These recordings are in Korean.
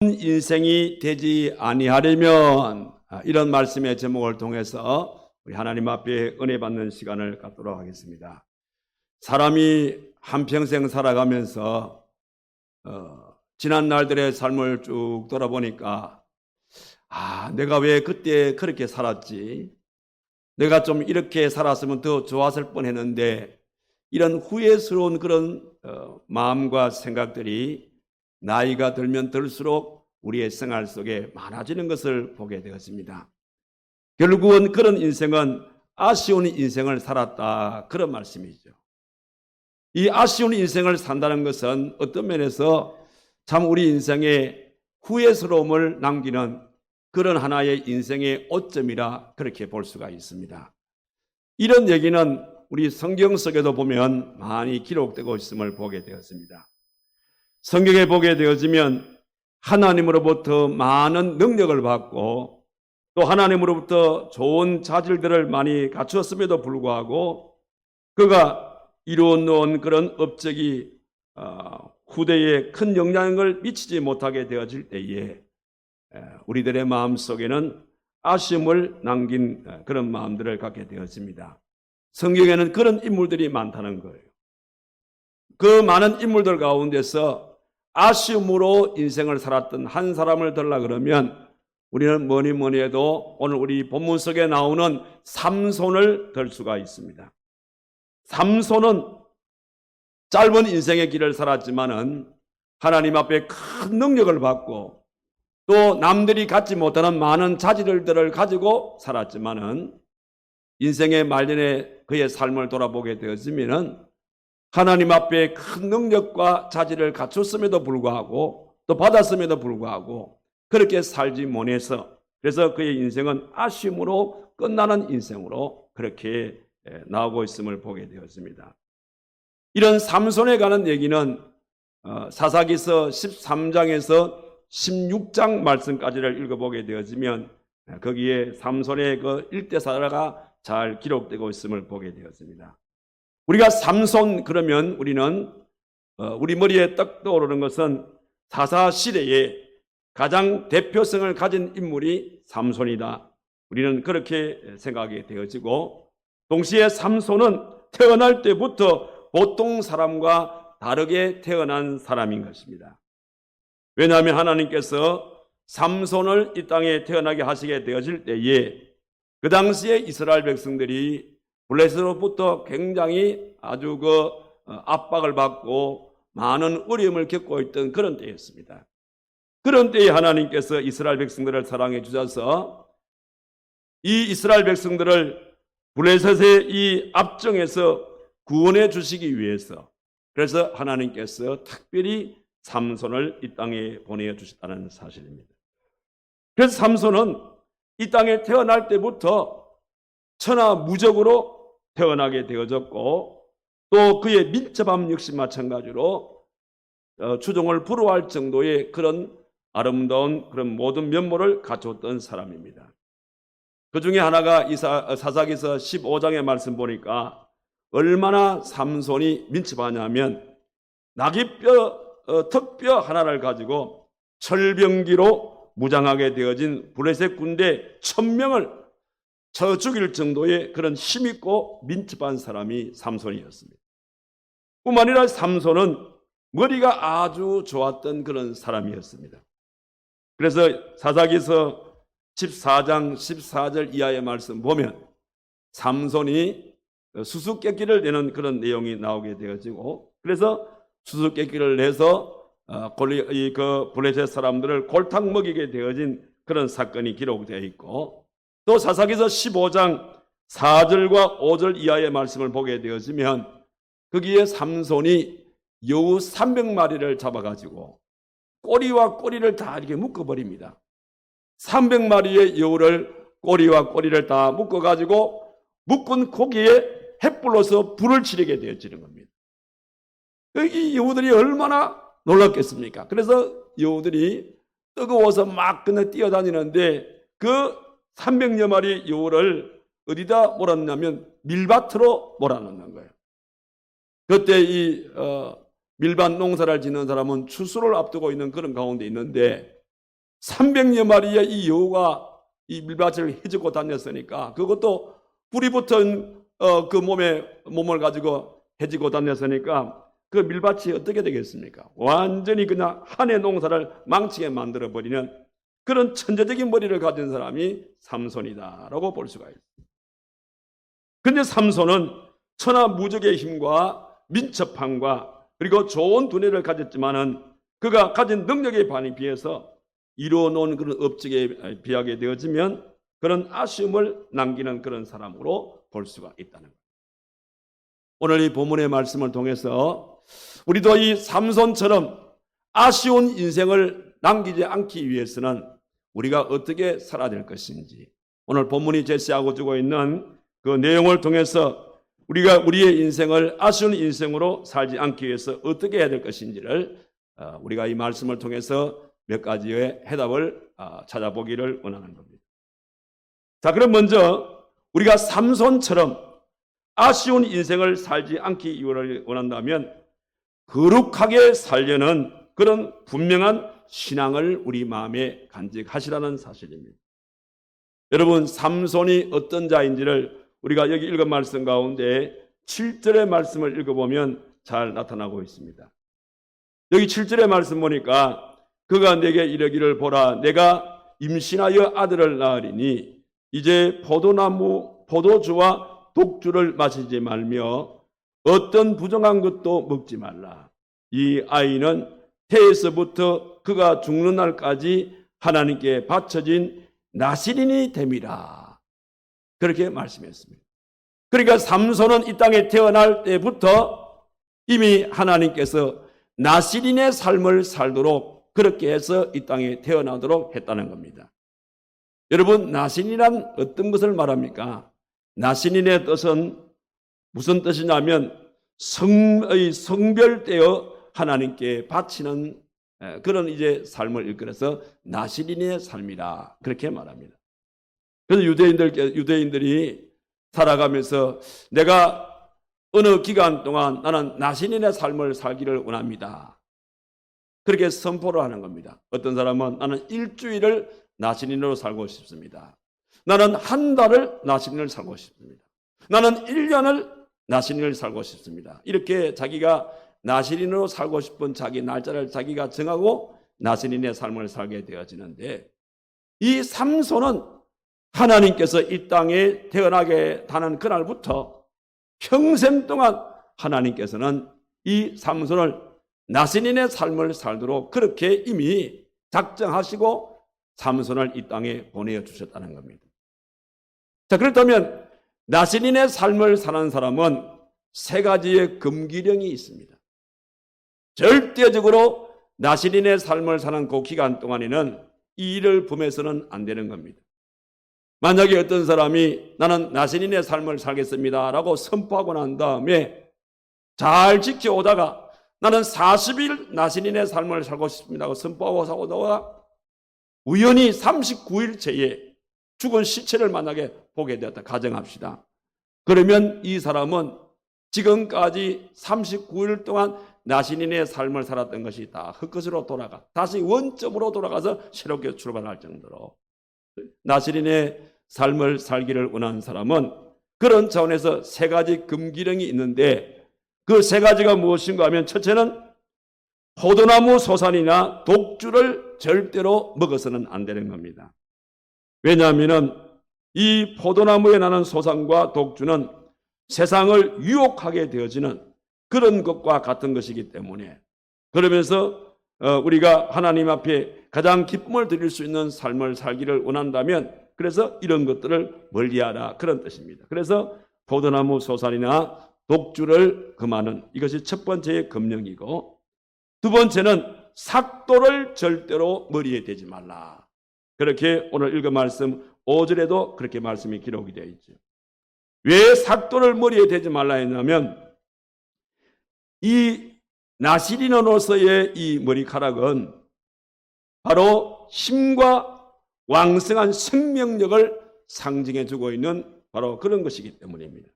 인생이 되지 아니하려면, 이런 말씀의 제목을 통해서 우리 하나님 앞에 은혜 받는 시간을 갖도록 하겠습니다. 사람이 한평생 살아가면서 지난 날들의 삶을 쭉 돌아보니까 내가 왜 그때 그렇게 살았지? 내가 좀 이렇게 살았으면 더 좋았을 뻔했는데, 이런 후회스러운 그런 마음과 생각들이 나이가 들면 들수록 우리의 생활 속에 많아지는 것을 보게 되었습니다. 결국은 그런 인생은 아쉬운 인생을 살았다, 그런 말씀이죠. 이 아쉬운 인생을 산다는 것은 어떤 면에서 참 우리 인생에 후회스러움을 남기는 그런 하나의 인생의 오점이라 그렇게 볼 수가 있습니다. 이런 얘기는 우리 성경 속에도 보면 많이 기록되고 있음을 보게 되었습니다. 성경에 보게 되어지면 하나님으로부터 많은 능력을 받고 또 하나님으로부터 좋은 자질들을 많이 갖추었음에도 불구하고 그가 이루어 놓은 그런 업적이 후대에 큰 영향을 미치지 못하게 되어질 때에 우리들의 마음속에는 아쉬움을 남긴 그런 마음들을 갖게 되었습니다. 성경에는 그런 인물들이 많다는 거예요. 그 많은 인물들 가운데서 아쉬움으로 인생을 살았던 한 사람을 들라 그러면 우리는 뭐니 해도 오늘 우리 본문 속에 나오는 삼손을 들 수가 있습니다. 삼손은 짧은 인생의 길을 살았지만은 하나님 앞에 큰 능력을 받고 또 남들이 갖지 못하는 많은 자질들을 가지고 살았지만은 인생의 말년에 그의 삶을 돌아보게 되었으면은 하나님 앞에 큰 능력과 자질을 갖췄음에도 불구하고 또 받았음에도 불구하고 그렇게 살지 못해서 그래서 그의 인생은 아쉬움으로 끝나는 인생으로 그렇게 나오고 있음을 보게 되었습니다. 이런 삼손에 관한 얘기는 사사기서 13장에서 16장 말씀까지를 읽어보게 되어지면 거기에 삼손의 그 일대사가 잘 기록되고 있음을 보게 되었습니다. 우리가 삼손 그러면 우리는 우리 머리에 떡 떠오르는 것은 사사 시대에 가장 대표성을 가진 인물이 삼손이다. 우리는 그렇게 생각이 되어지고 동시에 삼손은 태어날 때부터 보통 사람과 다르게 태어난 사람인 것입니다. 왜냐하면 하나님께서 삼손을 이 땅에 태어나게 하시게 되어질 때에 그 당시에 이스라엘 백성들이 블레셋으로부터 굉장히 아주 압박을 받고 많은 어려움을 겪고 있던 그런 때였습니다. 그런 때에 하나님께서 이스라엘 백성들을 사랑해 주셔서 이 이스라엘 백성들을 블레셋의 이 압정에서 구원해 주시기 위해서 그래서 하나님께서 특별히 삼손을 이 땅에 보내어 주셨다는 사실입니다. 그래서 삼손은 이 땅에 태어날 때부터 천하무적으로 태어나게 되어졌고 또 그의 민첩함 역시 마찬가지로 추종을 부러워할 정도의 그런 아름다운 그런 모든 면모를 갖췄던 사람입니다. 그 중에 하나가 사사기서 15장의 말씀 보니까 얼마나 삼손이 민첩하냐면 나귀뼈 턱뼈 하나를 가지고 철병기로 무장하게 되어진 블레셋 군대 1000명을 쳐 죽일 정도의 그런 힘있고 민첩한 사람이 삼손이었습니다. 뿐만 아니라 삼손은 머리가 아주 좋았던 그런 사람이었습니다. 그래서 사사기서 14장 14절 이하의 말씀 보면 삼손이 수수께끼를 내는 그런 내용이 나오게 되어지고 그래서 수수께끼를 내서 그 블레셋 사람들을 골탕 먹이게 되어진 그런 사건이 기록되어 있고 또 사사기서 15장 4절과 5절 이하의 말씀을 보게 되어지면 거기에 삼손이 여우 300마리를 잡아가지고 꼬리와 꼬리를 다 이렇게 묶어버립니다. 300마리의 여우를 꼬리와 꼬리를 다 묶어가지고 묶은 고기에 햇불로서 불을 지르게 되어지는 겁니다. 이 여우들이 얼마나 놀랐겠습니까? 그래서 여우들이 뜨거워서 막 그냥 뛰어다니는데 그 300여 마리 여우를 어디다 몰았냐면 밀밭으로 몰아넣는 거예요. 그때 이 밀밭 농사를 짓는 사람은 추수를 앞두고 있는 그런 가운데 있는데 300여 마리의 이 여우가 이 밀밭을 헤집고 다녔으니까, 그것도 불이 붙은 그 몸을 가지고 헤집고 다녔으니까 그 밀밭이 어떻게 되겠습니까? 완전히 그냥 한 해 농사를 망치게 만들어버리는 그런 천재적인 머리를 가진 사람이 삼손이다라고 볼 수가 있습니다. 근데 삼손은 천하무적의 힘과 민첩함과 그리고 좋은 두뇌를 가졌지만은 그가 가진 능력에 비해서 이루어놓은 그런 업적에 비하게 되어지면 그런 아쉬움을 남기는 그런 사람으로 볼 수가 있다는 거예요. 오늘 이 본문의 말씀을 통해서 우리도 이 삼손처럼 아쉬운 인생을 남기지 않기 위해서는 우리가 어떻게 살아야 될 것인지, 오늘 본문이 제시하고 주고 있는 그 내용을 통해서 우리가 우리의 인생을 아쉬운 인생으로 살지 않기 위해서 어떻게 해야 될 것인지를 우리가 이 말씀을 통해서 몇 가지의 해답을 찾아보기를 원하는 겁니다. 자, 그럼 먼저 우리가 삼손처럼 아쉬운 인생을 살지 않기 원한다면 거룩하게 살려는 그런 분명한 신앙을 우리 마음에 간직하시라는 사실입니다. 여러분, 삼손이 어떤 자인지를 우리가 여기 읽은 말씀 가운데 7절의 말씀을 읽어보면 잘 나타나고 있습니다. 여기 7절의 말씀 보니까 그가 내게 이르기를 보라, 내가 임신하여 아들을 낳으리니 이제 포도주와 독주를 마시지 말며 어떤 부정한 것도 먹지 말라. 이 아이는 태에서부터 그가 죽는 날까지 하나님께 바쳐진 나실인이 됨이라. 그렇게 말씀했습니다. 그러니까 삼손은 이 땅에 태어날 때부터 이미 하나님께서 나실인의 삶을 살도록 그렇게 해서 이 땅에 태어나도록 했다는 겁니다. 여러분, 나실인이란 어떤 것을 말합니까? 나실인의 뜻은 무슨 뜻이냐면 성별되어 하나님께 바치는 그런 이제 삶을 일컬어서 나실인의 삶이라 그렇게 말합니다. 그래서 유대인들이 살아가면서 내가 어느 기간 동안 나는 나실인의 삶을 살기를 원합니다. 그렇게 선포를 하는 겁니다. 어떤 사람은 나는 일주일을 나실인으로 살고 싶습니다. 나는 한 달을 나실인을 살고 싶습니다. 나는 1년을 나실인을 살고 싶습니다. 이렇게 자기가 나실인으로 살고 싶은 자기 날짜를 자기가 정하고 나실인의 삶을 살게 되어지는데, 이 삼손은 하나님께서 이 땅에 태어나게 하는 그날부터 평생 동안 하나님께서는 이 삼손을 나실인의 삶을 살도록 그렇게 이미 작정하시고 삼손을 이 땅에 보내주셨다는 겁니다. 자, 그렇다면 나실인의 삶을 사는 사람은 세 가지의 금기령이 있습니다. 절대적으로 나실인의 삶을 사는 그 기간 동안에는 이 일을 범해서는 안 되는 겁니다. 만약에 어떤 사람이 나는 나실인의 삶을 살겠습니다 라고 선포하고 난 다음에 잘 지켜오다가 나는 40일 나실인의 삶을 살고 싶습니다 하고 선포하고 오다가 우연히 39일째에 죽은 시체를 만나게 보게 되었다 가정합시다. 그러면 이 사람은 지금까지 39일 동안 나실인의 삶을 살았던 것이 다 헛것으로 돌아가 다시 원점으로 돌아가서 새롭게 출발할 정도로 나실인의 삶을 살기를 원하는 사람은 그런 차원에서 세 가지 금기령이 있는데, 그 세 가지가 무엇인가 하면, 첫째는 포도나무 소산이나 독주를 절대로 먹어서는 안 되는 겁니다. 왜냐하면 이 포도나무에 나는 소산과 독주는 세상을 유혹하게 되어지는 그런 것과 같은 것이기 때문에, 그러면서 우리가 하나님 앞에 가장 기쁨을 드릴 수 있는 삶을 살기를 원한다면, 그래서 이런 것들을 멀리하라 그런 뜻입니다. 그래서 포도나무 소산이나 독주를 금하는, 이것이 첫 번째의 금령이고, 두 번째는 삭도를 절대로 머리에 대지 말라. 그렇게 오늘 읽은 말씀 5절에도 그렇게 말씀이 기록이 되어 있죠. 왜 삭도를 머리에 대지 말라 했냐면, 이 나실인으로서의 이 머리카락은 바로 힘과 왕성한 생명력을 상징해 주고 있는 바로 그런 것이기 때문입니다.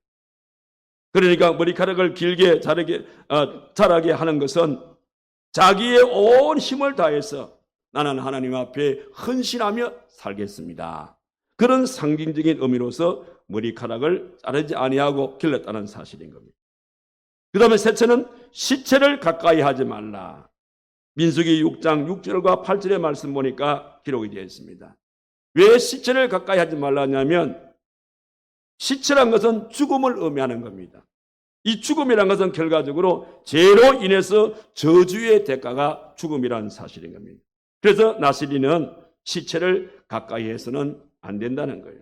그러니까 머리카락을 길게 자라게 하는 것은 자기의 온 힘을 다해서 나는 하나님 앞에 헌신하며 살겠습니다. 그런 상징적인 의미로서 머리카락을 자르지 아니하고 길렀다는 사실인 겁니다. 그 다음에 셋째는 시체를 가까이 하지 말라. 민수기 6장 6절과 8절의 말씀 보니까 기록이 되어 있습니다. 왜 시체를 가까이 하지 말라냐면 시체란 것은 죽음을 의미하는 겁니다. 이 죽음이란 것은 결과적으로 죄로 인해서 저주의 대가가 죽음이라는 사실인 겁니다. 그래서 나시린은 시체를 가까이 해서는 안 된다는 거예요.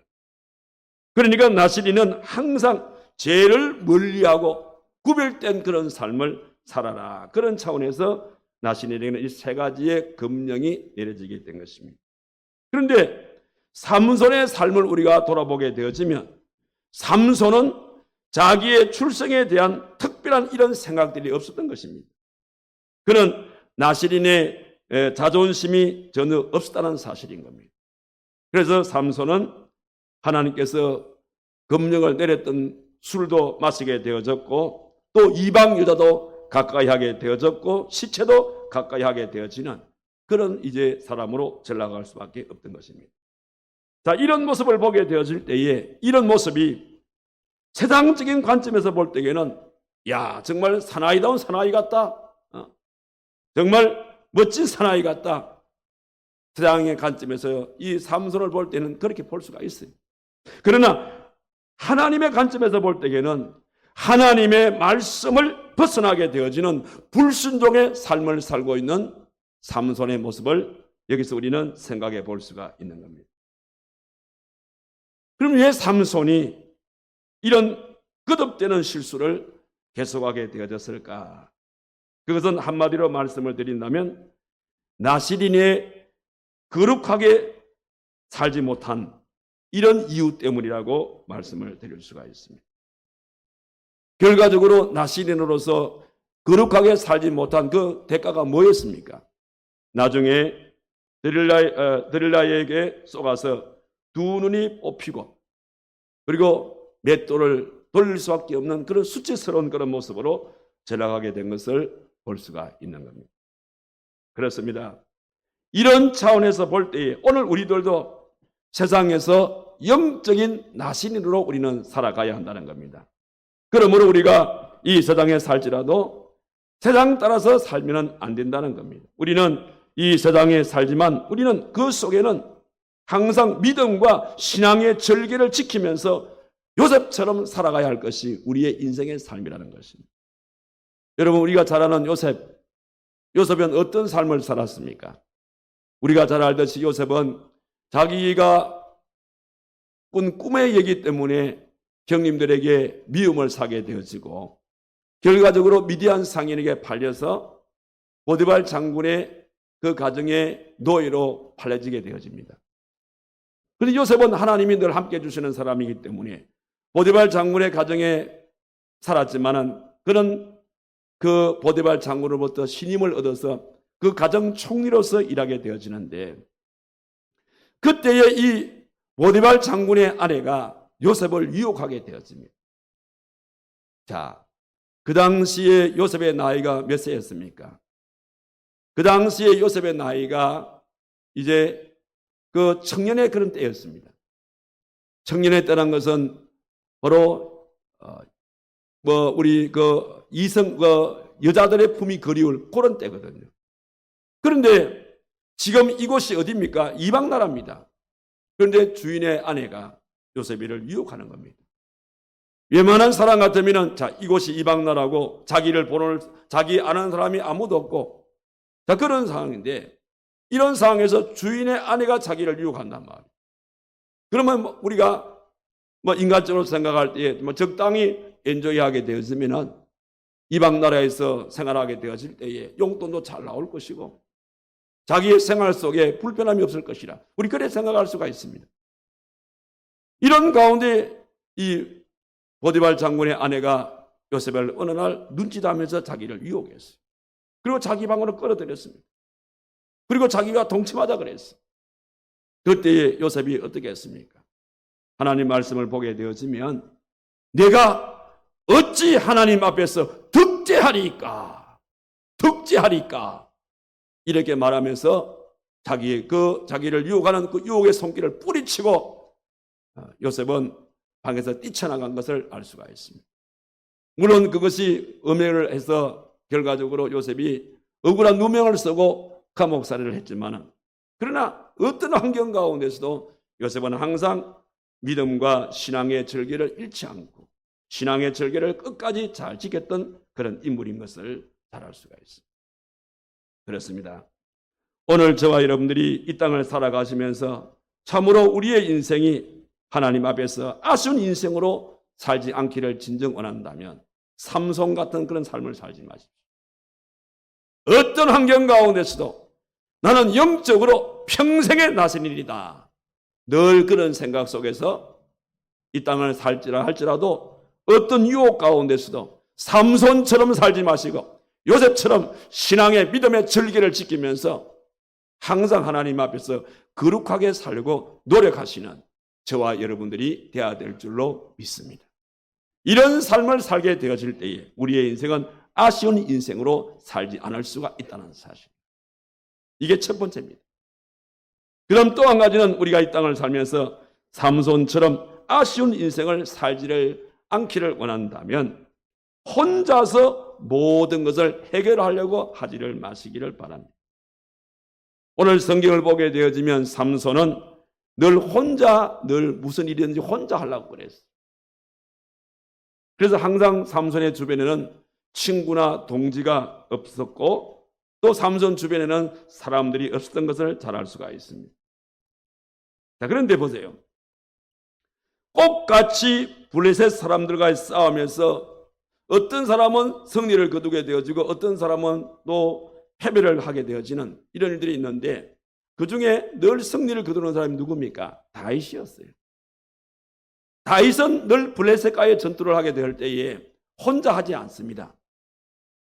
그러니까 나시린은 항상 죄를 멀리하고 구별된 그런 삶을 살아라. 그런 차원에서 나시린에게는 이 세 가지의 금령이 내려지게 된 것입니다. 그런데 삼손의 삶을 우리가 돌아보게 되어지면 삼손은 자기의 출생에 대한 특별한 이런 생각들이 없었던 것입니다. 그는 나시린의 자존심이 전혀 없었다는 사실인 겁니다. 그래서 삼손은 하나님께서 금령을 내렸던 술도 마시게 되어졌고 또 이방 여자도 가까이 하게 되어졌고 시체도 가까이 하게 되어지는 그런 이제 사람으로 전락할 수밖에 없던 것입니다. 자, 이런 모습을 보게 되어질 때에 이런 모습이 세상적인 관점에서 볼 때에는 야, 정말 사나이다운 사나이 같다. 정말 멋진 사나이 같다. 세상의 관점에서 이 삼손을 볼 때는 그렇게 볼 수가 있어요. 그러나 하나님의 관점에서 볼 때에는 하나님의 말씀을 벗어나게 되어지는 불순종의 삶을 살고 있는 삼손의 모습을 여기서 우리는 생각해 볼 수가 있는 겁니다. 그럼 왜 삼손이 이런 거듭되는 실수를 계속하게 되어졌을까? 그것은 한마디로 말씀을 드린다면 나시린의 거룩하게 살지 못한 이런 이유 때문이라고 말씀을 드릴 수가 있습니다. 결과적으로 나시린으로서 거룩하게 살지 못한 그 대가가 뭐였습니까? 나중에 드릴라에게 쏘가서 두 눈이 뽑히고 그리고 맷돌을 돌릴 수밖에 없는 그런 수치스러운 그런 모습으로 전락하게 된 것을 볼 수가 있는 겁니다. 그렇습니다. 이런 차원에서 볼 때에 오늘 우리들도 세상에서 영적인 나시린으로 우리는 살아가야 한다는 겁니다. 그러므로 우리가 이 세상에 살지라도 세상 따라서 살면 안 된다는 겁니다. 우리는 이 세상에 살지만 우리는 그 속에는 항상 믿음과 신앙의 절개를 지키면서 요셉처럼 살아가야 할 것이 우리의 인생의 삶이라는 것입니다. 여러분, 우리가 잘 아는 요셉은 어떤 삶을 살았습니까? 우리가 잘 알듯이 요셉은 자기가 꾼 꿈의 얘기 때문에 형님들에게 미움을 사게 되어지고 결과적으로 미디안 상인에게 팔려서 보디발 장군의 그 가정의 노예로 팔려지게 되어집니다. 그런데 요셉은 하나님이 늘 함께 해주시는 사람이기 때문에 보디발 장군의 가정에 살았지만은 그는 그 보디발 장군으로부터 신임을 얻어서 그 가정 총리로서 일하게 되어지는데 그때에 이 보디발 장군의 아내가 요셉을 유혹하게 되었습니다. 자, 그 당시에 요셉의 나이가 몇 세였습니까? 그 당시에 요셉의 나이가 이제 그 청년의 그런 때였습니다. 청년의 때란 것은 바로 우리 그 이성 여자들의 품이 그리울 그런 때거든요. 그런데 지금 이곳이 어디입니까? 이방 나라입니다. 그런데 주인의 아내가 요셉이를 유혹하는 겁니다. 웬만한 사람 같으면 자, 이곳이 이방 나라고 자기 아는 사람이 아무도 없고 자, 그런 상황인데 이런 상황에서 주인의 아내가 자기를 유혹한단 말이에요. 그러면 우리가 인간적으로 생각할 때 적당히 엔조이하게 되었으면 이방 나라에서 생활하게 되었을 때에 용돈도 잘 나올 것이고 자기의 생활 속에 불편함이 없을 것이라 우리 그래 생각할 수가 있습니다. 이런 가운데 이 보디발 장군의 아내가 요셉을 어느 날 눈짓하면서 자기를 유혹했어요. 그리고 자기 방으로 끌어들였습니다. 그리고 자기가 동침하자 그랬어요. 그때에 요셉이 어떻게 했습니까? 하나님 말씀을 보게 되어지면 내가 어찌 하나님 앞에서 득죄하리까 이렇게 말하면서 자기를 유혹하는 그 유혹의 손길을 뿌리치고 요셉은 방에서 뛰쳐나간 것을 알 수가 있습니다. 물론 그것이 음해를 해서 결과적으로 요셉이 억울한 누명을 쓰고 감옥살이를 했지만, 그러나 어떤 환경 가운데서도 요셉은 항상 믿음과 신앙의 절개를 잃지 않고 신앙의 절개를 끝까지 잘 지켰던 그런 인물인 것을 잘 알 수가 있습니다. 그렇습니다. 오늘 저와 여러분들이 이 땅을 살아가시면서 참으로 우리의 인생이 하나님 앞에서 아쉬운 인생으로 살지 않기를 진정 원한다면 삼손 같은 그런 삶을 살지 마십시오. 어떤 환경 가운데서도 나는 영적으로 평생에 나선 일이다. 늘 그런 생각 속에서 이 땅을 살지라 할지라도 어떤 유혹 가운데서도 삼손처럼 살지 마시고 요셉처럼 신앙의 믿음의 절기를 지키면서 항상 하나님 앞에서 거룩하게 살고 노력하시는 저와 여러분들이 되어야 될 줄로 믿습니다. 이런 삶을 살게 되어질 때에 우리의 인생은 아쉬운 인생으로 살지 않을 수가 있다는 사실. 이게 첫 번째입니다. 그럼 또 한 가지는 우리가 이 땅을 살면서 삼손처럼 아쉬운 인생을 살지를 않기를 원한다면 혼자서 모든 것을 해결하려고 하지를 마시기를 바랍니다. 오늘 성경을 보게 되어지면 삼손은 늘 무슨 일이든지 혼자 하려고 그랬어요. 그래서 항상 삼손의 주변에는 친구나 동지가 없었고 또 삼손 주변에는 사람들이 없었던 것을 잘 알 수가 있습니다. 자, 그런데 보세요. 똑같이 블레셋 사람들과 싸우면서 어떤 사람은 승리를 거두게 되어지고 어떤 사람은 또 패배를 하게 되어지는 이런 일들이 있는데 그 중에 늘 승리를 거두는 사람이 누굽니까? 다윗이었어요. 다윗은 늘 블레셋과의 전투를 하게 될 때에 혼자 하지 않습니다.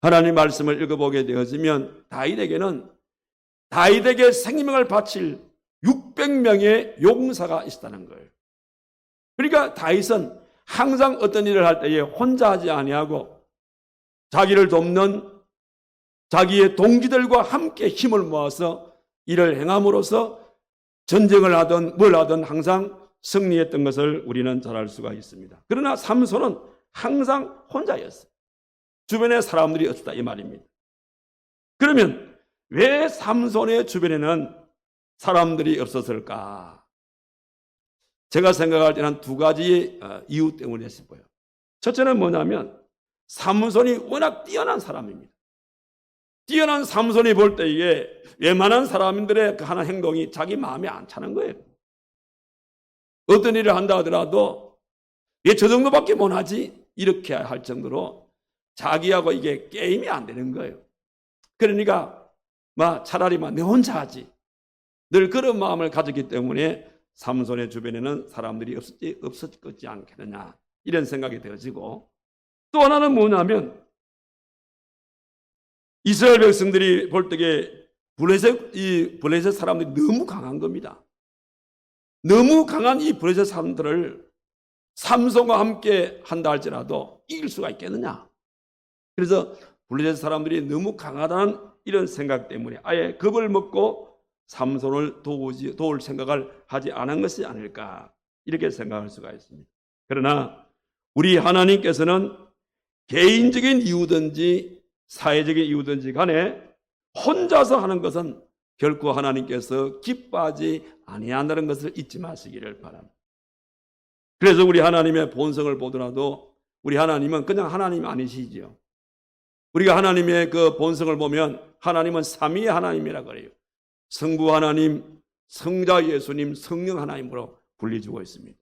하나님 말씀을 읽어보게 되어지면 다윗에게 생명을 바칠 600명의 용사가 있었다는 거예요. 그러니까 다윗은 항상 어떤 일을 할 때에 혼자 하지 아니하고 자기를 돕는 자기의 동기들과 함께 힘을 모아서 일을 행함으로써 전쟁을 하든 뭘 하든 항상 승리했던 것을 우리는 잘 알 수가 있습니다. 그러나 삼손은 항상 혼자였어요. 주변에 사람들이 없었다 이 말입니다. 그러면 왜 삼손의 주변에는 사람들이 없었을까? 제가 생각할 때는 두 가지 이유 때문에 싶어요. 첫째는 뭐냐면 삼손이 워낙 뛰어난 사람입니다. 뛰어난 삼손이 볼 때에 웬만한 사람들의 그 하는 행동이 자기 마음에 안 차는 거예요. 어떤 일을 한다 하더라도 왜 저 정도밖에 못하지? 이렇게 할 정도로 자기하고 이게 게임이 안 되는 거예요. 그러니까 차라리 내 혼자 하지. 늘 그런 마음을 가졌기 때문에 삼손의 주변에는 사람들이 없었지 않겠느냐 이런 생각이 되어지고, 또 하나는 뭐냐면 이스라엘 백성들이 볼 때에 블레셋 사람들이 너무 강한 겁니다. 너무 강한 이 블레셋 사람들을 삼손과 함께 한다 할지라도 이길 수가 있겠느냐. 그래서 블레셋 사람들이 너무 강하다는 이런 생각 때문에 아예 겁을 먹고 삼손을 도울 생각을 하지 않은 것이 아닐까 이렇게 생각할 수가 있습니다. 그러나 우리 하나님께서는 개인적인 이유든지 사회적인 이유든지 간에 혼자서 하는 것은 결코 하나님께서 기뻐하지 아니한다는 것을 잊지 마시기를 바랍니다. 그래서 우리 하나님의 본성을 보더라도 우리 하나님은 그냥 하나님 아니시지요. 우리가 하나님의 그 본성을 보면 하나님은 삼위의 하나님이라고 그래요. 성부 하나님, 성자 예수님, 성령 하나님으로 분리주고 있습니다.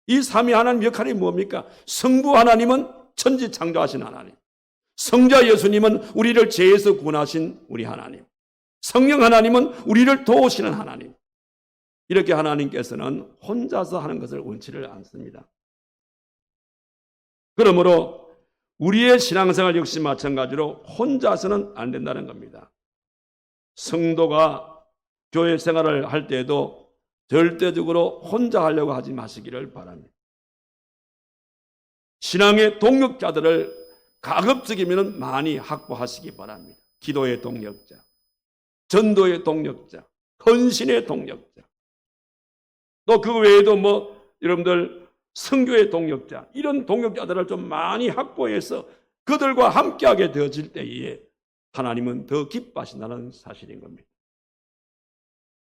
이 삼위 하나님 역할이 뭡니까? 성부 하나님은 천지 창조하신 하나님, 성자 예수님은 우리를 죄에서 구원하신 우리 하나님, 성령 하나님은 우리를 도우시는 하나님. 이렇게 하나님께서는 혼자서 하는 것을 원치를 않습니다. 그러므로 우리의 신앙생활 역시 마찬가지로 혼자서는 안 된다는 겁니다. 성도가 교회 생활을 할 때에도 절대적으로 혼자 하려고 하지 마시기를 바랍니다. 신앙의 동력자들을 가급적이면 많이 확보하시기 바랍니다. 기도의 동력자, 전도의 동력자, 헌신의 동력자. 또 그 외에도 여러분들 선교의 동력자, 이런 동력자들을 좀 많이 확보해서 그들과 함께하게 되어질 때에 하나님은 더 기뻐하신다는 사실인 겁니다.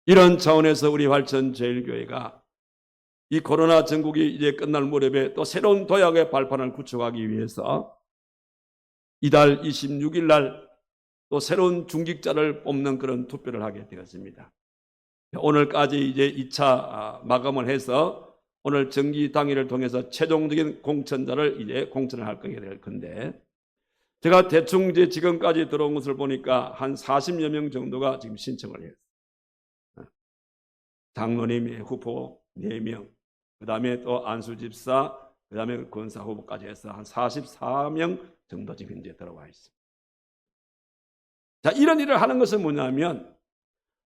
이런 차원에서 우리 활천제일교회가 이 코로나 전국이 이제 끝날 무렵에 또 새로운 도약의 발판을 구축하기 위해서 이달 26일 날 또 새로운 중직자를 뽑는 그런 투표를 하게 되었습니다. 오늘까지 이제 2차 마감을 해서 오늘 정기 당일을 통해서 최종적인 공천자를 이제 공천을 할 거게 될 건데, 제가 대충 이제 지금까지 들어온 것을 보니까 한 40여 명 정도가 지금 신청을 해요. 장로님의 후보 4명, 그 다음에 또 안수집사, 그 다음에 권사 후보까지 해서 한 44명 정도 지금 현재 들어와 있습니다. 자, 이런 일을 하는 것은 뭐냐면,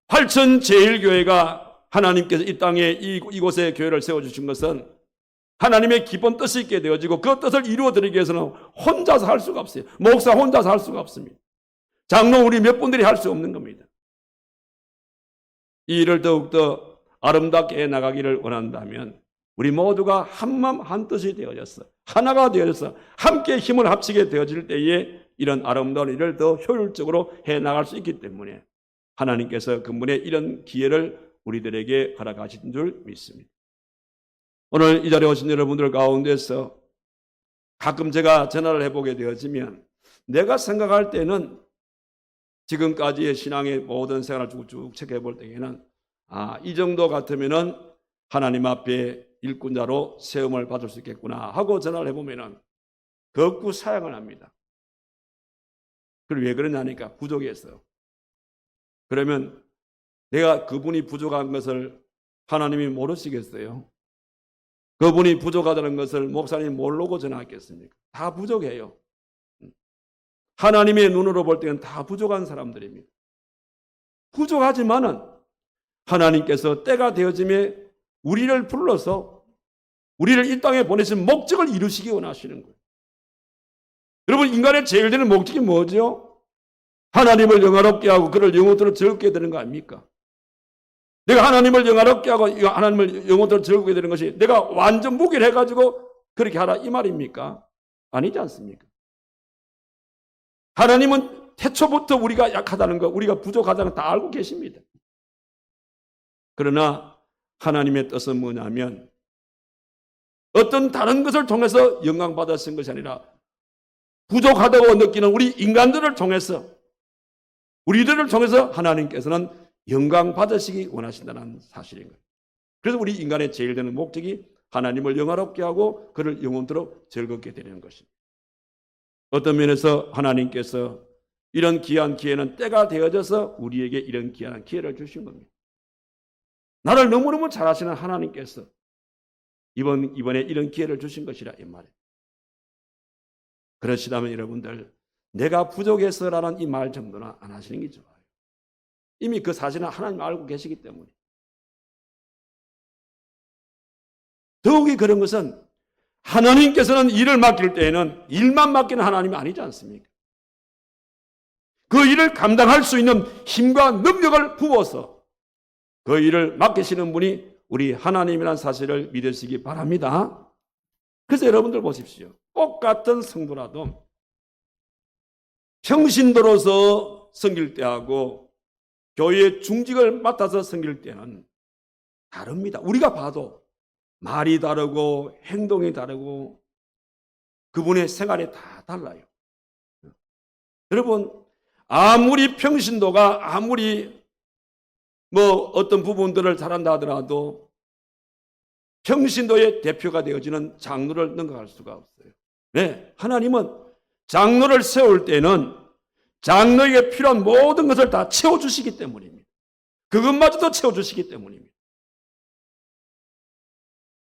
활천제일교회가 하나님께서 이 땅에 이곳에 교회를 세워주신 것은 하나님의 기본 뜻이 있게 되어지고, 그 뜻을 이루어드리기 위해서는 혼자서 할 수가 없어요. 목사 혼자서 할 수가 없습니다. 장로 우리 몇 분들이 할 수 없는 겁니다. 이 일을 더욱더 아름답게 해나가기를 원한다면 우리 모두가 한마음 한뜻이 되어져서 하나가 되어져서 함께 힘을 합치게 되어질 때에 이런 아름다운 일을 더 효율적으로 해나갈 수 있기 때문에 하나님께서 근본에 이런 기회를 우리들에게 허락하신 줄 믿습니다. 오늘 이 자리에 오신 여러분들 가운데서 가끔 제가 전화를 해보게 되어지면 내가 생각할 때는 지금까지의 신앙의 모든 생활을 쭉 체크해 볼 때에는 이 정도 같으면은 하나님 앞에 일꾼자로 세움을 받을 수 있겠구나 하고 전화를 해보면은 거꾸 사양을 합니다. 그걸 왜 그러냐니까 부족해서. 그러면 내가 그분이 부족한 것을 하나님이 모르시겠어요? 그분이 부족하다는 것을 목사님이 모르고 전화했겠습니까? 다 부족해요. 하나님의 눈으로 볼 때는 다 부족한 사람들입니다. 부족하지만은 하나님께서 때가 되어짐에 우리를 불러서 우리를 이 땅에 보내신 목적을 이루시기 원하시는 거예요. 여러분, 인간의 제일 되는 목적이 뭐죠? 하나님을 영화롭게 하고 그를 영혼으로 즐겁게 되는 거 아닙니까? 내가 하나님을 영화롭게 하고 하나님을 영혼으로 즐겁게 되는 것이 내가 완전 무결해가지고 그렇게 하라 이 말입니까? 아니지 않습니까? 하나님은 태초부터 우리가 약하다는 것, 우리가 부족하다는 것 다 알고 계십니다. 그러나 하나님의 뜻은 뭐냐면 어떤 다른 것을 통해서 영광받으신 것이 아니라 부족하다고 느끼는 우리 인간들을 통해서, 우리들을 통해서 하나님께서는 영광 받으시기 원하신다는 사실인 거예요. 그래서 우리 인간의 제일 되는 목적이 하나님을 영화롭게 하고 그를 영원토록 즐겁게 되는 것입니다. 어떤 면에서 하나님께서 이런 귀한 기회는 때가 되어져서 우리에게 이런 귀한 기회를 주신 겁니다. 나를 너무너무 잘 아시는 하나님께서 이번에 이런 기회를 주신 것이라 이 말이에요. 그러시다면 여러분들, 내가 부족해서라는 이 말 정도는 안 하시는 게 좋아요. 이미 그 사실은 하나님 알고 계시기 때문에. 더욱이 그런 것은 하나님께서는 일을 맡길 때에는 일만 맡기는 하나님이 아니지 않습니까? 그 일을 감당할 수 있는 힘과 능력을 부어서 그 일을 맡기시는 분이 우리 하나님이라는 사실을 믿으시기 바랍니다. 그래서 여러분들 보십시오. 똑같은 성도라도 평신도로서 섬길 때하고 교회의 중직을 맡아서 섬길 때는 다릅니다. 우리가 봐도 말이 다르고 행동이 다르고 그분의 생활이 다 달라요. 여러분, 아무리 평신도가 아무리 어떤 부분들을 잘한다 하더라도 평신도의 대표가 되어지는 장로를 능가할 수가 없어요. 네, 하나님은 장로를 세울 때는 장로에게 필요한 모든 것을 다 채워주시기 때문입니다. 그것마저도 채워주시기 때문입니다.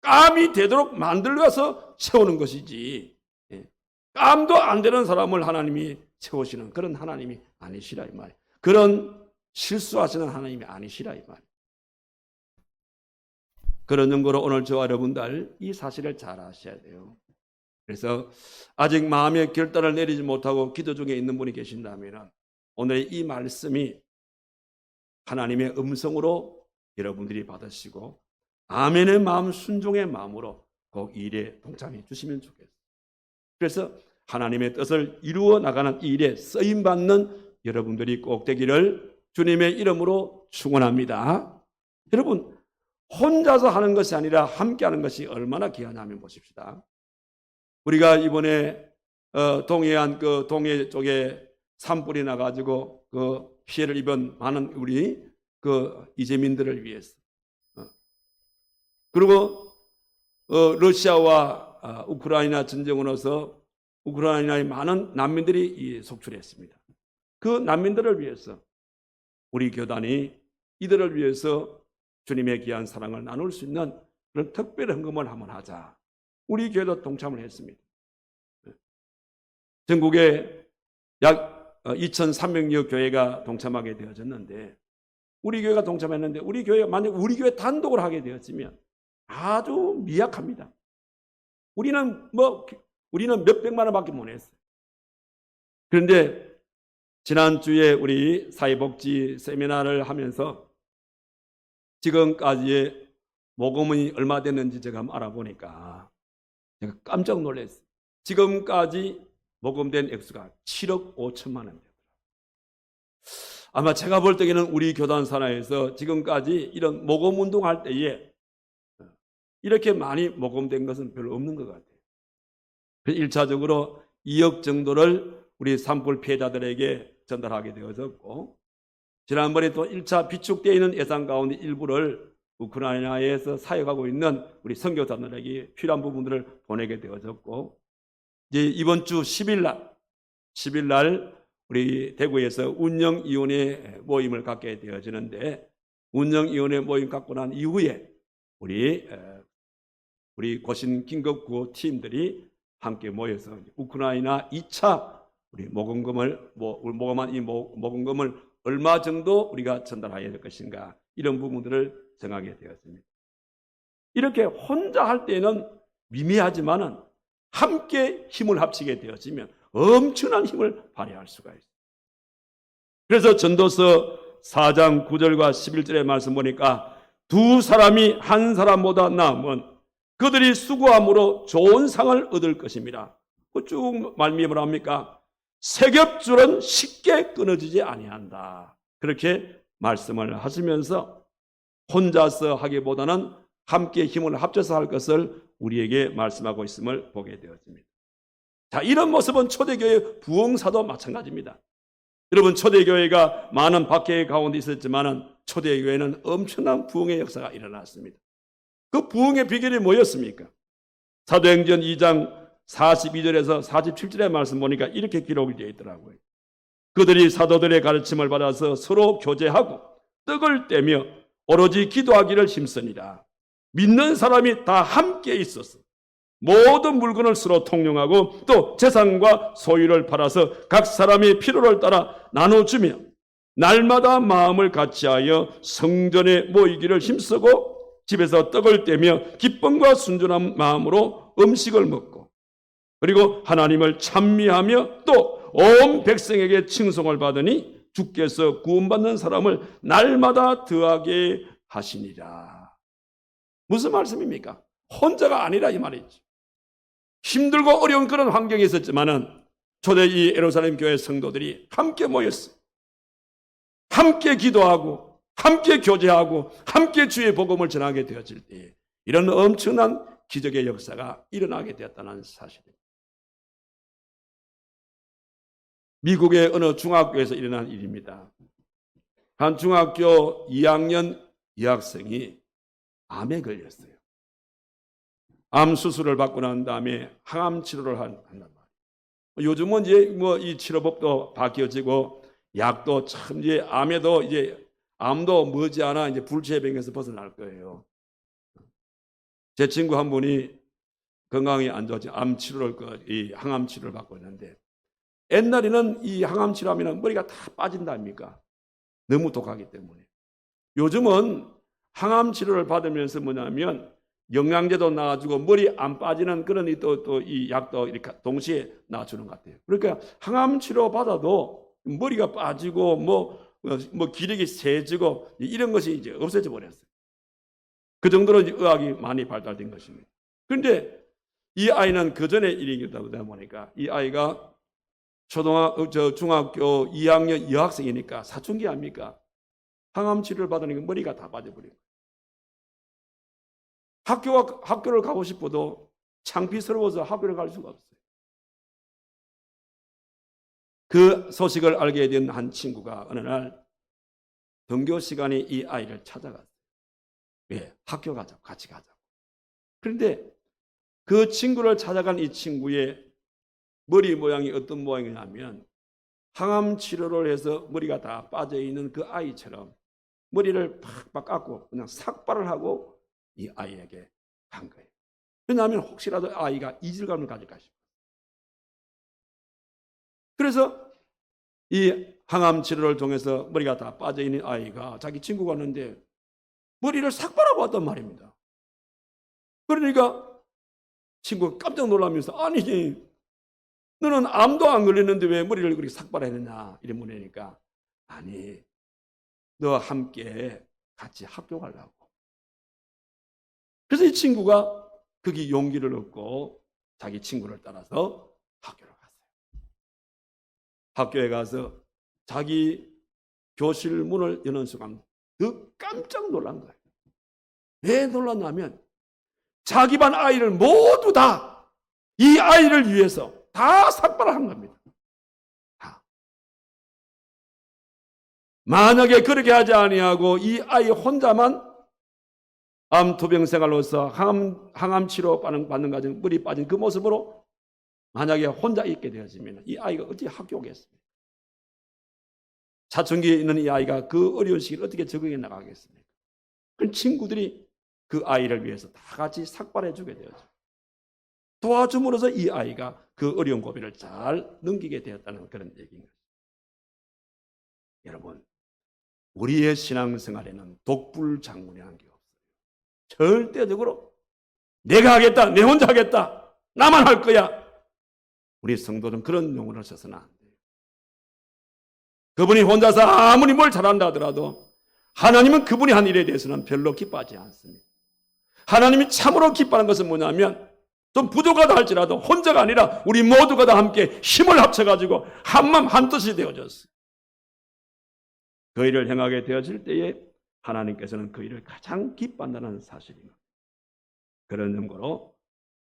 깜이 되도록 만들어서 채우는 것이지, 깜도 안 되는 사람을 하나님이 채우시는 그런 하나님이 아니시라 이 말이에요. 그런 실수하시는 하나님이 아니시라 이 말이에요. 그런 연고로 오늘 저와 여러분들 이 사실을 잘 아셔야 돼요. 그래서 아직 마음의 결단을 내리지 못하고 기도 중에 있는 분이 계신다면 오늘 이 말씀이 하나님의 음성으로 여러분들이 받으시고 아멘의 마음, 순종의 마음으로 꼭 이 일에 동참해 주시면 좋겠어요. 그래서 하나님의 뜻을 이루어 나가는 이 일에 쓰임받는 여러분들이 꼭 되기를 주님의 이름으로 축원합니다. 여러분, 혼자서 하는 것이 아니라 함께 하는 것이 얼마나 귀하냐면 보십시다. 우리가 이번에 동해안 그 동해 쪽에 산불이 나가지고 그 피해를 입은 많은 우리 그 이재민들을 위해서, 그리고 러시아와 우크라이나 전쟁으로서 우크라이나의 많은 난민들이 속출했습니다. 그 난민들을 위해서 우리 교단이 이들을 위해서 주님의 귀한 사랑을 나눌 수 있는 그런 특별한 헌금을 한번 하자. 우리 교회도 동참을 했습니다. 전국에 약 2,300여 교회가 동참하게 되어졌는데, 우리 교회가 동참했는데 우리 교회가 만약 우리 교회 단독으로 하게 되었으면 아주 미약합니다. 우리는 몇백만 원밖에 못 했어요. 그런데 지난주에 우리 사회복지 세미나를 하면서 지금까지의 모금이 얼마 됐는지 제가 한번 알아보니까 제가 깜짝 놀랐어요. 지금까지 모금된 액수가 7억 5천만 원 되더라고요. 아마 제가 볼 때에는 우리 교단 산하에서 지금까지 이런 모금 운동할 때에 이렇게 많이 모금된 것은 별로 없는 것 같아요. 1차적으로 2억 정도를 우리 산불 피해자들에게 전달하게 되어졌고, 지난번에 또 1차 비축되어 있는 예산 가운데 일부를 우크라이나에서 사역하고 있는 우리 선교사들에게 필요한 부분들을 보내게 되어졌고, 이제 이번 주 10일 날 우리 대구에서 운영위원회 모임을 갖게 되어지는데, 운영위원회 모임 갖고 난 이후에 우리 고신 긴급구호 팀들이 함께 모여서 우크라이나 2차 우리 모금한 이 모금금을 얼마 정도 우리가 전달해야 될 것인가, 이런 부분들을 정하게 되었습니다. 이렇게 혼자 할 때는 미미하지만은 함께 힘을 합치게 되어지면 엄청난 힘을 발휘할 수가 있어요. 그래서 전도서 4장 9절과 11절의 말씀 보니까 두 사람이 한 사람보다 나으면 그들이 수고함으로 좋은 상을 얻을 것입니다. 쭉 말미에 뭐라 합니까? 세겹줄은 쉽게 끊어지지 아니한다. 그렇게 말씀을 하시면서 혼자서 하기보다는 함께 힘을 합쳐서 할 것을 우리에게 말씀하고 있음을 보게 되었습니다. 자, 이런 모습은 초대교회 부흥사도 마찬가지입니다. 여러분, 초대교회가 많은 박해 가운데 있었지만 초대교회는 엄청난 부흥의 역사가 일어났습니다. 그 부흥의 비결이 뭐였습니까? 사도행전 2장 42절에서 47절의 말씀 보니까 이렇게 기록이 되어 있더라고요. 그들이 사도들의 가르침을 받아서 서로 교제하고 떡을 떼며 오로지 기도하기를 힘쓰니라. 믿는 사람이 다 함께 있어서 모든 물건을 서로 통용하고 또 재산과 소유를 팔아서 각 사람의 필요를 따라 나눠주며 날마다 마음을 같이하여 성전에 모이기를 힘쓰고 집에서 떡을 떼며 기쁨과 순전한 마음으로 음식을 먹고, 그리고 하나님을 찬미하며 또 온 백성에게 칭송을 받으니 주께서 구원받는 사람을 날마다 더하게 하시니라. 무슨 말씀입니까? 혼자가 아니라 이 말이죠. 힘들고 어려운 그런 환경이 있었지만은 초대 이 예루살렘 교회 성도들이 함께 모였어요. 함께 기도하고 함께 교제하고 함께 주의 복음을 전하게 되어질 때 이런 엄청난 기적의 역사가 일어나게 되었다는 사실입니다. 미국의 어느 중학교에서 일어난 일입니다. 한 중학교 2학년 여학생이 암에 걸렸어요. 암 수술을 받고 난 다음에 항암 치료를 한단 말이에요. 요즘은 이제 이 치료법도 바뀌어지고 약도 참 이제 암에도 이제 암도 머지않아 이제 불치병에서 벗어날 거예요. 제 친구 한 분이 건강이 안 좋아지 암 치료를 이 항암 치료를 받고 있는데, 옛날에는 이 항암 치료하면 머리가 다 빠진다 아닙니까? 너무 독하기 때문에. 요즘은 항암 치료를 받으면서 뭐냐면 영양제도 나와주고 머리 안 빠지는 그런 또 이 약도 이렇게 동시에 나와주는 것 같아요. 그러니까 항암 치료 받아도 머리가 빠지고 뭐 기력이 세지고 이런 것이 이제 없어져 버렸어요. 그 정도로 의학이 많이 발달된 것입니다. 그런데 이 아이는 그 전에 일이다 보니까 이 아이가 중학교 2학년 여학생이니까 사춘기 아닙니까? 항암 치료를 받으니까 머리가 다 빠져버린 거예요. 학교를 가고 싶어도 창피스러워서 학교를 갈 수가 없어요. 그 소식을 알게 된 한 친구가 어느 날 등교 시간에 이 아이를 찾아갔어요. 왜? 학교 가자고, 같이 가자고. 그런데 그 친구를 찾아간 이 친구의 머리 모양이 어떤 모양이냐면 항암 치료를 해서 머리가 다 빠져있는 그 아이처럼 머리를 팍팍 깎고 그냥 삭발을 하고 이 아이에게 간 거예요. 왜냐하면 혹시라도 아이가 이질감을 가질까 싶어요. 그래서 이 항암 치료를 통해서 머리가 다 빠져있는 아이가 자기 친구가 왔는데 머리를 삭발하고 왔단 말입니다. 그러니까 친구가 깜짝 놀라면서 아니 너는 암도 안 걸렸는데 왜 머리를 그렇게 삭발했느냐 이래 물으니까 아니 너와 함께 같이 학교 가려고. 그래서 이 친구가 거기 용기를 얻고 자기 친구를 따라서 학교를 갔어요. 학교에 가서 자기 교실 문을 여는 순간 더 깜짝 놀란 거예요. 왜 놀랐냐면 자기 반 아이를 모두 다 이 아이를 위해서 다 삭발을 한 겁니다. 다. 만약에 그렇게 하지 아니하고 이 아이 혼자만 암투병 생활로서 항암 치료 받는 과정 물이 빠진 그 모습으로 만약에 혼자 있게 되었으면 이 아이가 어떻게 학교 오겠습니까? 사춘기에 있는 이 아이가 그 어려운 시기를 어떻게 적응해 나가겠습니까? 그 친구들이 그 아이를 위해서 다 같이 삭발해 주게 되었죠. 도와줌으로써 이 아이가 그 어려운 고비를 잘 넘기게 되었다는 그런 얘기입니다. 여러분, 우리의 신앙생활에는 독불장군이라는 게 없어요. 절대적으로 내가 하겠다, 내 혼자 하겠다, 나만 할 거야. 우리 성도는 그런 용어를 써서는 안 돼요. 그분이 혼자서 아무리 뭘 잘한다 하더라도 하나님은 그분이 한 일에 대해서는 별로 기뻐하지 않습니다. 하나님이 참으로 기뻐하는 것은 뭐냐면 좀 부족하다 할지라도 혼자가 아니라 우리 모두가 다 함께 힘을 합쳐가지고 한마음 한뜻이 되어졌어요. 그 일을 행하게 되어질 때에 하나님께서는 그 일을 가장 기뻐한다는 사실입니다. 그런 점으로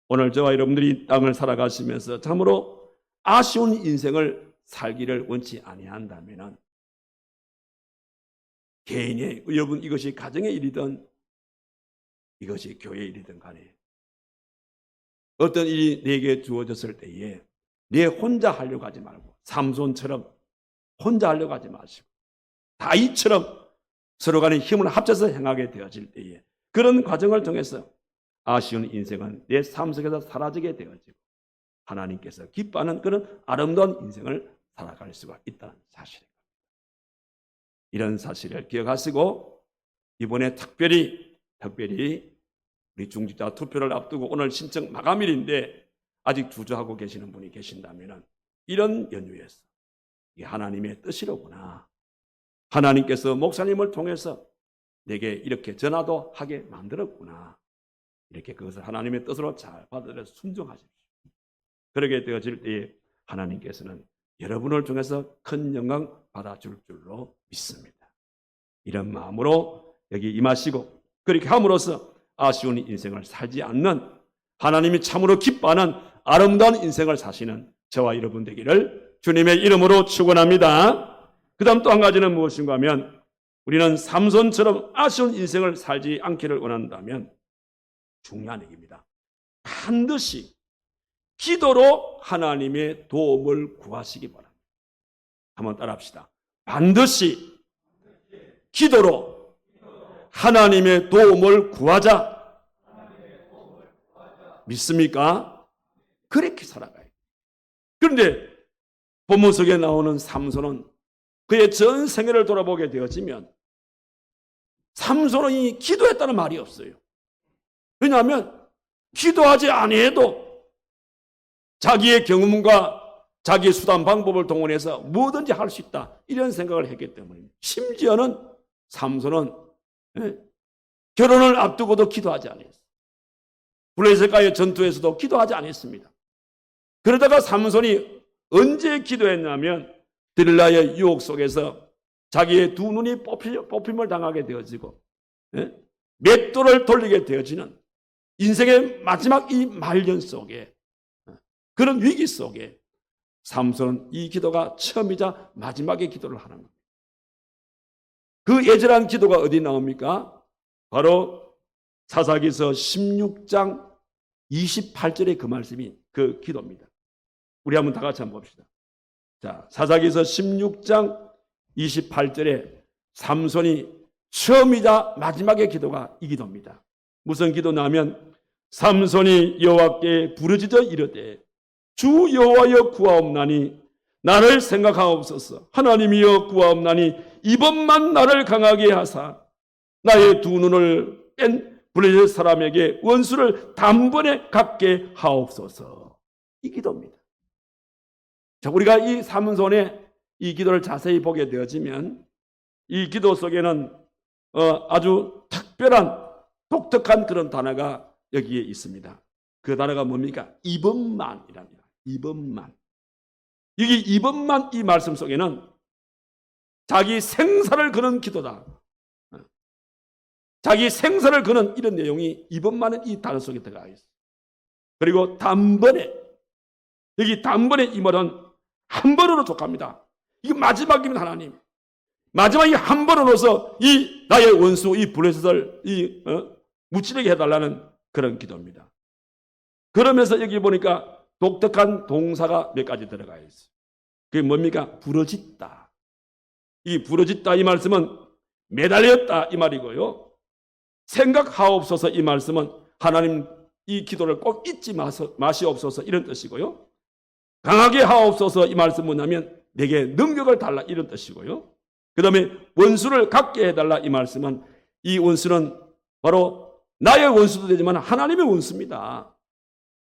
오늘 저와 여러분들이 땅을 살아가시면서 참으로 아쉬운 인생을 살기를 원치 아니한다면 개인의 여러분 이것이 가정의 일이든 이것이 교회의 일이든 간에 어떤 일이 내게 주어졌을 때에 내 혼자 하려고 하지 말고 삼손처럼 혼자 하려고 하지 마시고 다윗처럼 서로 간에 힘을 합쳐서 행하게 되어질 때에 그런 과정을 통해서 아쉬운 인생은 내 삶 속에서 사라지게 되어지고 하나님께서 기뻐하는 그런 아름다운 인생을 살아갈 수가 있다는 사실입니다. 이런 사실을 기억하시고 이번에 특별히 우리 중직자 투표를 앞두고 오늘 신청 마감일인데 아직 주저하고 계시는 분이 계신다면 이런 연유에서 이게 하나님의 뜻이로구나. 하나님께서 목사님을 통해서 내게 이렇게 전화도 하게 만들었구나. 이렇게 그것을 하나님의 뜻으로 잘 받아들여서 순종하십시오. 그러게 되어질 때에 하나님께서는 여러분을 통해서 큰 영광 받아줄 줄로 믿습니다. 이런 마음으로 여기 임하시고 그렇게 함으로써 아쉬운 인생을 살지 않는 하나님이 참으로 기뻐하는 아름다운 인생을 사시는 저와 여러분 되기를 주님의 이름으로 축원합니다. 그 다음 또 한 가지는 무엇인가 하면 우리는 삼손처럼 아쉬운 인생을 살지 않기를 원한다면 중요한 얘기입니다. 반드시 기도로 하나님의 도움을 구하시기 바랍니다. 한번 따라합시다. 반드시 기도로 하나님의 도움을 구하자. 믿습니까? 그렇게 살아가요. 그런데 본문 속에 나오는 삼손은 그의 전 생애를 돌아보게 되어지면 삼손이 기도했다는 말이 없어요. 왜냐하면 기도하지 아니해도 자기의 경험과 자기 수단 방법을 동원해서 뭐든지 할 수 있다. 이런 생각을 했기 때문입니다. 심지어는 삼손은 결혼을 앞두고도 기도하지 않았어요. 블레셋과의 전투에서도 기도하지 않았습니다. 그러다가 삼손이 언제 기도했냐면 들릴라의 유혹 속에서 자기의 두 눈이 뽑힘을 당하게 되어지고 맷돌을 돌리게 되어지는 인생의 마지막 이 말년 속에 그런 위기 속에 삼손은 이 기도가 처음이자 마지막의 기도를 하는 겁니다. 그 애절한 기도가 어디 나옵니까? 바로 사사기서 16장 28절의 그 말씀이 그 기도입니다. 우리 한번 다 같이 한번 봅시다. 자, 사사기서 16장 28절에 삼손이 처음이자 마지막의 기도가 이 기도입니다. 무슨 기도냐면 삼손이 여호와께 부르짖어 이르되 주 여호와여 구하옵나니 나를 생각하옵소서. 하나님이여 구하옵나니 이번만 나를 강하게 하사 나의 두 눈을 뺀 블레셋 사람에게 원수를 단번에 갖게 하옵소서. 이 기도입니다. 자, 우리가 이 삼손의 이 기도를 자세히 보게 되어지면 이 기도 속에는 아주 특별한 독특한 그런 단어가 여기에 있습니다. 그 단어가 뭡니까? 이번만이랍니다. 이번만. 여기 이번만 이 말씀 속에는 자기 생사를 거는 기도다. 자기 생사를 거는 이런 내용이 이번만은 이 단어 속에 들어가 있어요. 그리고 단번에, 여기 단번에 이 말은 한 번으로 족합니다. 이게 마지막이면 하나님. 마지막에 한 번으로서 이 나의 원수, 이 블레셋을 무찌르게 해달라는 그런 기도입니다. 그러면서 여기 보니까 독특한 동사가 몇 가지 들어가 있어요. 그게 뭡니까? 부러짓다. 이 부러짓다 이 말씀은 매달렸다 이 말이고요. 생각하옵소서 이 말씀은 하나님 이 기도를 꼭 잊지 마시옵소서 이런 뜻이고요. 강하게 하옵소서 이 말씀 뭐냐면 내게 능력을 달라 이런 뜻이고요. 그 다음에 원수를 갖게 해달라 이 말씀은 이 원수는 바로 나의 원수도 되지만 하나님의 원수입니다.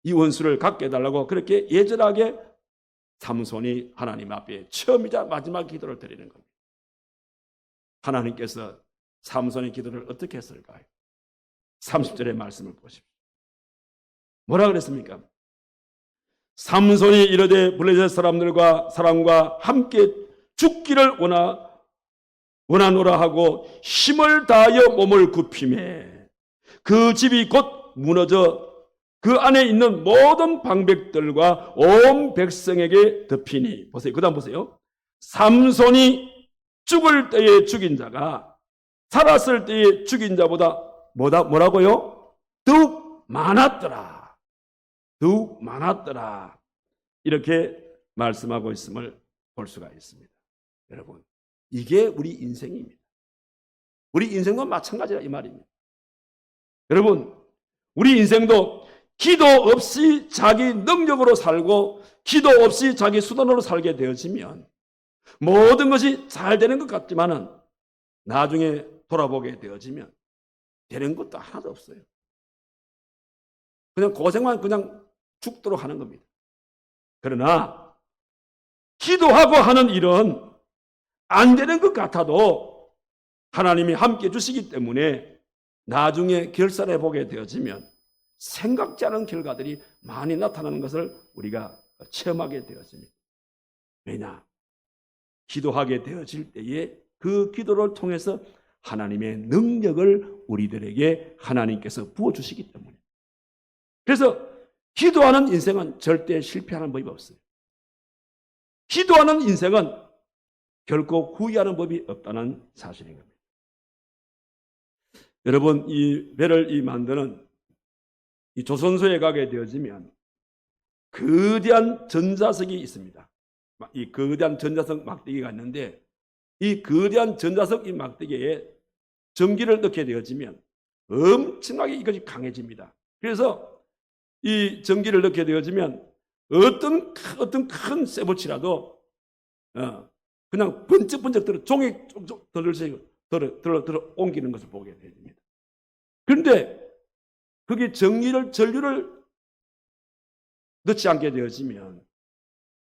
이 원수를 갖게 해달라고 그렇게 예절하게 삼손이 하나님 앞에 처음이자 마지막 기도를 드리는 겁니다. 하나님께서 삼손의 기도를 어떻게 했을까요? 30절의 말씀을 보십시오. 뭐라 그랬습니까? 삼손이 이르되 블레셋 사람과 함께 죽기를 원하노라 하고 힘을 다하여 몸을 굽히매 그 집이 곧 무너져 그 안에 있는 모든 방백들과 온 백성에게 덮이니. 보세요. 그 다음 보세요. 삼손이 죽을 때에 죽인 자가 살았을 때에 죽인 자보다 뭐라고요? 더욱 많았더라. 더욱 많았더라. 이렇게 말씀하고 있음을 볼 수가 있습니다. 여러분, 이게 우리 인생입니다. 우리 인생도 마찬가지라 이 말입니다. 여러분, 우리 인생도 기도 없이 자기 능력으로 살고 기도 없이 자기 수단으로 살게 되어지면 모든 것이 잘 되는 것 같지만은 나중에 돌아보게 되어지면 되는 것도 하나도 없어요. 그냥 고생만 그냥 죽도록 하는 겁니다. 그러나 기도하고 하는 일은 안 되는 것 같아도 하나님이 함께 해 주시기 때문에 나중에 결산해 보게 되어지면 생각지 않은 결과들이 많이 나타나는 것을 우리가 체험하게 되었습니다. 왜냐? 기도하게 되어질 때에 그 기도를 통해서 하나님의 능력을 우리들에게 하나님께서 부어주시기 때문에. 그래서 기도하는 인생은 절대 실패하는 법이 없어요. 기도하는 인생은 결코 후회하는 법이 없다는 사실인 겁니다. 여러분, 이 배를 만드는 이 조선소에 가게 되어지면 거대한 전자석이 있습니다. 이 거대한 전자석 막대기가 있는데 이 거대한 전자석 이 막대기에 전기를 넣게 되어지면 엄청나게 이것이 강해집니다. 그래서 이 전기를 넣게 되어지면 어떤 큰 쇠붙이라도 그냥 번쩍번쩍 들어 종이 쪽쪽 들어 옮기는 것을 보게 됩니다. 그런데 거기 전류를 넣지 않게 되어지면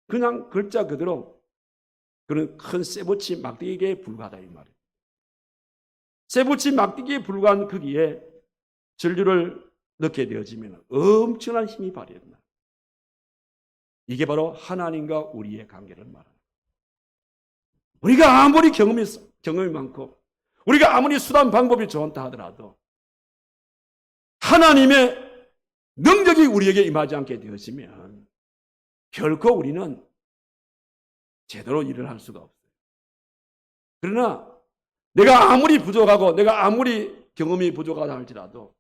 그냥 글자 그대로 그런 큰 쇠붙이 막대기에 불과하다 이 말이에요. 쇠붙이 막대기에 불과한 크기에 전류를 넣게 되어지면 엄청난 힘이 발휘된다. 이게 바로 하나님과 우리의 관계를 말합니다. 우리가 아무리 경험이 많고 우리가 아무리 수단 방법이 좋다 하더라도 하나님의 능력이 우리에게 임하지 않게 되어지면 결코 우리는 제대로 일을 할 수가 없어요. 그러나 내가 아무리 부족하고 내가 아무리 경험이 부족하다 할지라도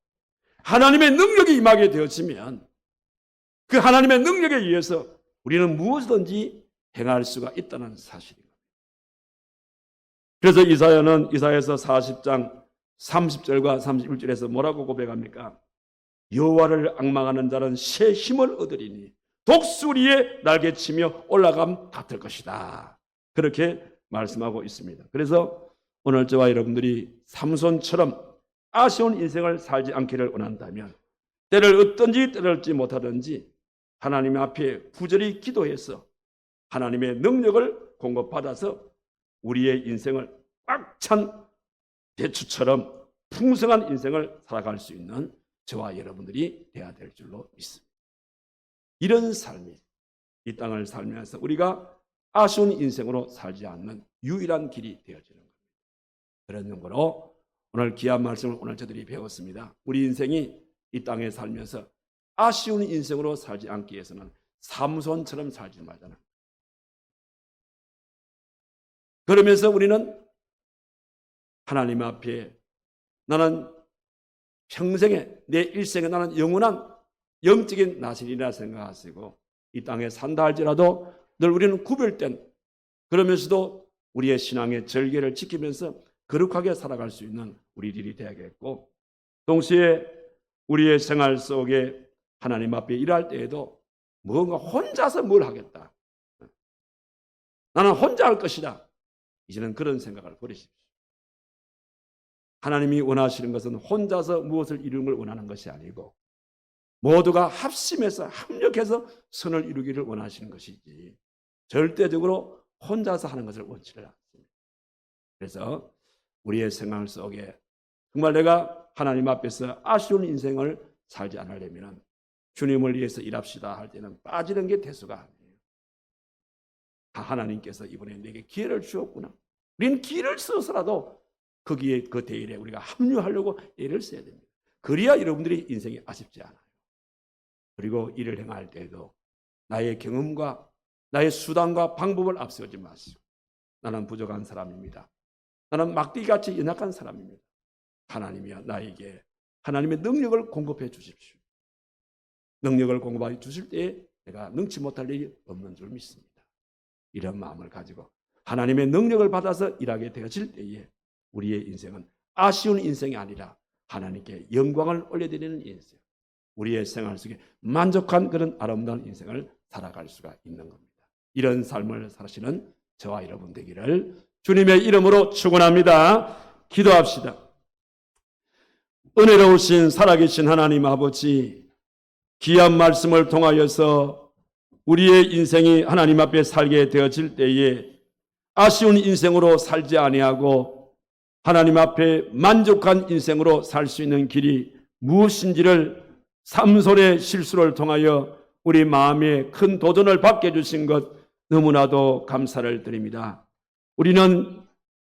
하나님의 능력이 임하게 되어지면 그 하나님의 능력에 의해서 우리는 무엇이든지 행할 수가 있다는 사실입니다. 그래서 이사야서 40장 30절과 31절에서 뭐라고 고백합니까? 여호와를 앙망하는 자는 새 힘을 얻으리니 독수리의 날개치며 올라감 같을 것이다. 그렇게 말씀하고 있습니다. 그래서 오늘 저와 여러분들이 삼손처럼 아쉬운 인생을 살지 않기를 원한다면 때를 얻든지 때를 얻지 못하든지 하나님 앞에 부절히 기도해서 하나님의 능력을 공급받아서 우리의 인생을 꽉 찬 배추처럼 풍성한 인생을 살아갈 수 있는 저와 여러분들이 되어야 될 줄로 믿습니다. 이런 삶이 이 땅을 살면서 우리가 아쉬운 인생으로 살지 않는 유일한 길이 되어지는 겁니다. 그런 용어로 오늘 귀한 말씀을 오늘 저들이 배웠습니다. 우리 인생이 이 땅에 살면서 아쉬운 인생으로 살지 않기 위해서는 삼손처럼 살지 말자는. 그러면서 우리는 하나님 앞에 나는 평생에 내 일생에 나는 영원한 영적인 나신이라 생각하시고 이 땅에 산다 할지라도 늘 우리는 구별된 그러면서도 우리의 신앙의 절개를 지키면서 거룩하게 살아갈 수 있는 우리들이 되어야겠고 동시에 우리의 생활 속에 하나님 앞에 일할 때에도 뭔가 혼자서 뭘 하겠다. 나는 혼자 할 것이다. 이제는 그런 생각을 버리십시오. 하나님이 원하시는 것은 혼자서 무엇을 이루는 걸 원하는 것이 아니고 모두가 합심해서 합력해서 선을 이루기를 원하시는 것이지 절대적으로 혼자서 하는 것을 원치를 않습니다. 그래서 우리의 생활 속에 정말 내가 하나님 앞에서 아쉬운 인생을 살지 않으려면 주님을 위해서 일합시다 할 때는 빠지는 게 대수가 아니에요. 다 하나님께서 이번에 내게 기회를 주었구나. 우리는 기회를 써서라도 거기에 그 대일에 우리가 합류하려고 애를 써야 됩니다. 그래야 여러분들이 인생이 아쉽지 않아요. 그리고 일을 행할 때에도 나의 경험과 나의 수단과 방법을 앞세우지 마시고 나는 부족한 사람입니다. 나는 막대기같이 연약한 사람입니다. 하나님이여 나에게 하나님의 능력을 공급해 주십시오. 능력을 공급해 주실 때에 내가 능치 못할 일이 없는 줄 믿습니다. 이런 마음을 가지고 하나님의 능력을 받아서 일하게 되어질 때에 우리의 인생은 아쉬운 인생이 아니라 하나님께 영광을 올려드리는 인생, 우리의 생활 속에 만족한 그런 아름다운 인생을 살아갈 수가 있는 겁니다. 이런 삶을 사시는 저와 여러분 되기를 주님의 이름으로 축원합니다. 기도합시다. 은혜로우신 살아계신 하나님 아버지, 귀한 말씀을 통하여서 우리의 인생이 하나님 앞에 살게 되어질 때에 아쉬운 인생으로 살지 아니하고 하나님 앞에 만족한 인생으로 살 수 있는 길이 무엇인지를 삼손의 실수를 통하여 우리 마음에 큰 도전을 받게 해주신 것 너무나도 감사를 드립니다. 우리는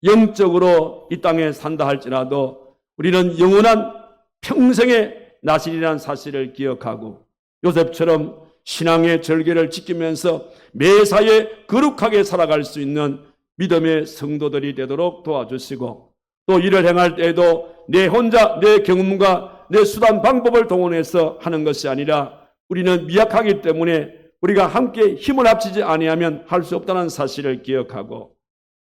영적으로 이 땅에 산다 할지라도 우리는 영원한 평생의 나신이라는 사실을 기억하고 요셉처럼 신앙의 절개를 지키면서 매사에 거룩하게 살아갈 수 있는 믿음의 성도들이 되도록 도와주시고 또 일을 행할 때에도 내 혼자 내 경험과 내 수단 방법을 동원해서 하는 것이 아니라 우리는 미약하기 때문에 우리가 함께 힘을 합치지 아니하면 할 수 없다는 사실을 기억하고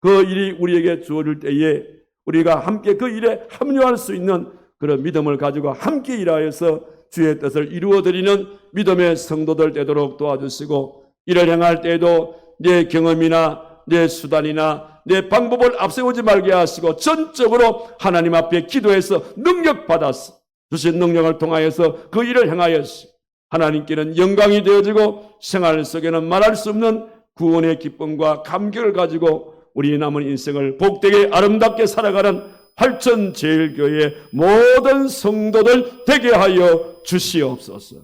그 일이 우리에게 주어질 때에 우리가 함께 그 일에 합류할 수 있는 그런 믿음을 가지고 함께 일하여서 주의 뜻을 이루어드리는 믿음의 성도들 되도록 도와주시고 일을 행할 때에도 내 경험이나 내 수단이나 내 방법을 앞세우지 말게 하시고 전적으로 하나님 앞에 기도해서 능력 받아서 주신 능력을 통하여서 그 일을 행하여서 하나님께는 영광이 되어지고 생활 속에는 말할 수 없는 구원의 기쁨과 감격을 가지고 우리 남은 인생을 복되게 아름답게 살아가는 활천제일교회의 모든 성도들 되게 하여 주시옵소서.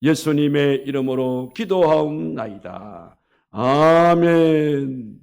예수님의 이름으로 기도하옵나이다. 아멘.